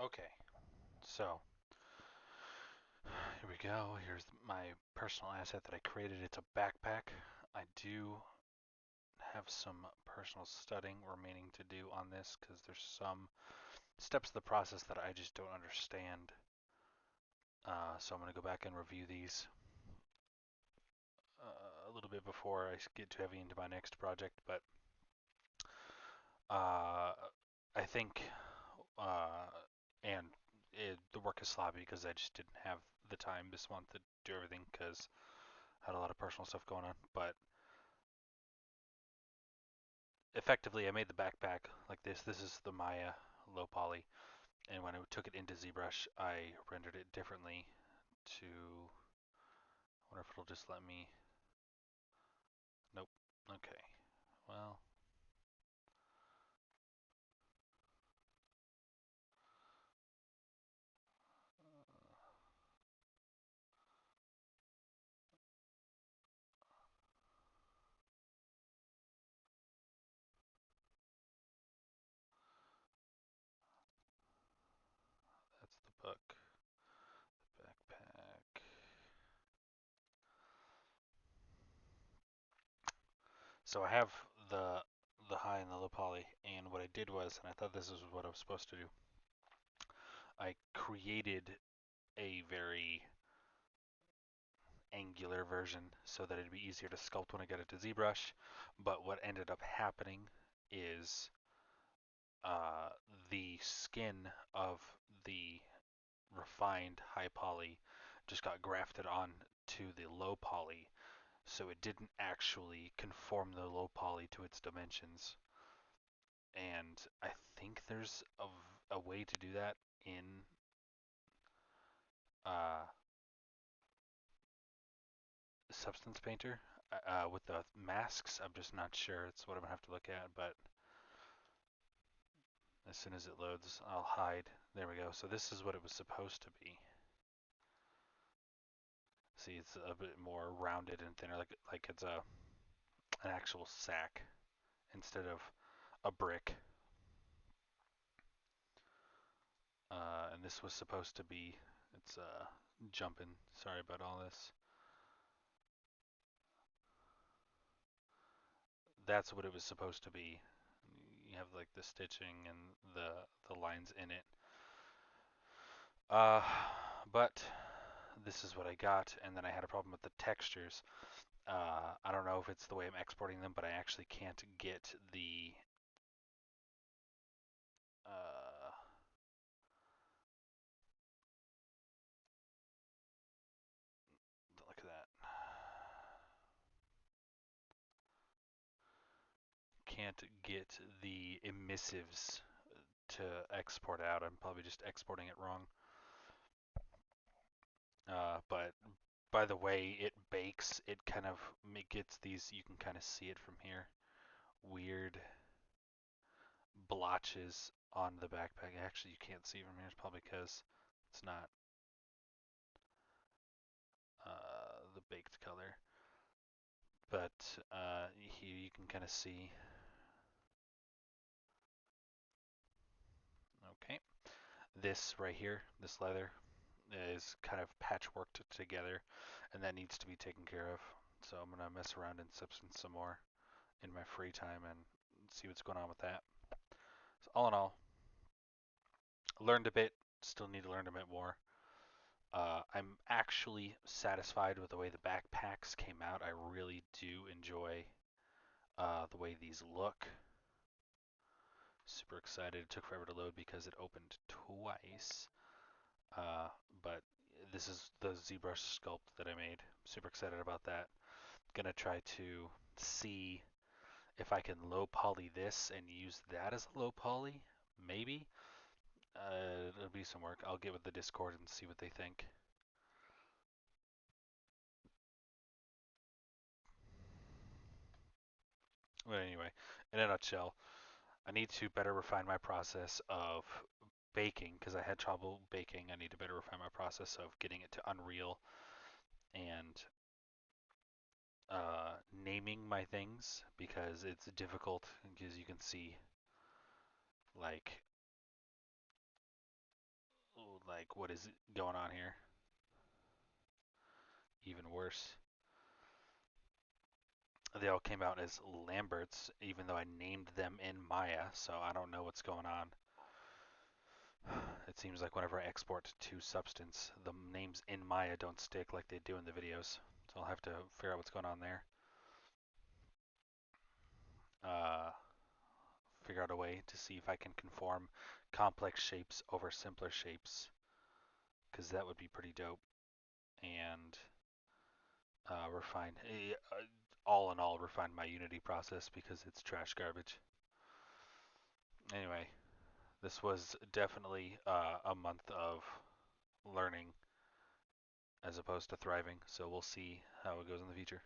Okay, so here we go. Here's my personal asset that I created. It's a backpack. I do have some personal studying remaining to do on this because there's some steps of the process that I just don't understand. So I'm going to go back and review these a little bit before I get too heavy into my next project. But uh, I think, uh, and the work is sloppy because I just didn't have the time this month to do everything because I had a lot of personal stuff going on. But effectively, I made the backpack like this. This is the Maya low poly, and when I took it into ZBrush, I rendered it differently to. I wonder if it'll just let me. Nope. Okay. Well, that's the book. Backpack. So I have the high and the low poly, and what I did was, and I thought this is what I was supposed to do. I created a very angular version so that it'd be easier to sculpt when I get it to ZBrush. But what ended up happening is uh, the skin of the refined high poly just got grafted on to the low poly, so it didn't actually conform the low poly to its dimensions. And I think there's a way to do that in uh, Substance Painter with the masks. I'm just not sure. It's what I'm gonna have to look at, but as soon as it loads, I'll hide. There we go. So this is what it was supposed to be. See, it's a bit more rounded and thinner, like it's an actual sack instead of a brick. And this was supposed to be. It's jumping. Sorry about all this. That's what it was supposed to be. You have like the stitching and the lines in it. Uh, but this is what I got, and then I had a problem with the textures. I don't know if it's the way I'm exporting them, but I actually can't get uh, look at that. Can't get the emissives to export out. I'm probably just exporting it wrong. But by the way it bakes, it kind of gets these, you can kind of see it from here, weird blotches on the backpack. Actually, you can't see from here. It's probably because it's not the baked color. But here you can kind of see. Okay, this right here, this leather, is kind of patchworked together, and that needs to be taken care of. So I'm gonna mess around in Substance some more in my free time and see what's going on with that. So all in all, learned a bit. Still need to learn a bit more. I'm actually satisfied with the way the backpacks came out. I really do enjoy the way these look. Super excited. It took forever to load because it opened twice. Uh, but this is the ZBrush sculpt that I made. Super excited about that. Gonna try to see if I can low poly this and use that as a low poly. Maybe. It'll be some work. I'll get with the Discord and see what they think. But anyway, in a nutshell, I need to better refine my process of baking because I had trouble baking. I need to better refine my process of getting it to Unreal and naming my things because it's difficult because you can see like like, what is going on here? Even worse. They all came out as Lamberts, even though I named them in Maya, so I don't know what's going on. It seems like whenever I export to Substance, the names in Maya don't stick like they do in the videos. So I'll have to figure out what's going on there. Uh, Figure out a way to see if I can conform complex shapes over simpler shapes, because that would be pretty dope. And refine, all in all, refine my Unity process because it's trash garbage. Anyway, this was definitely a month of learning as opposed to thriving, so we'll see how it goes in the future.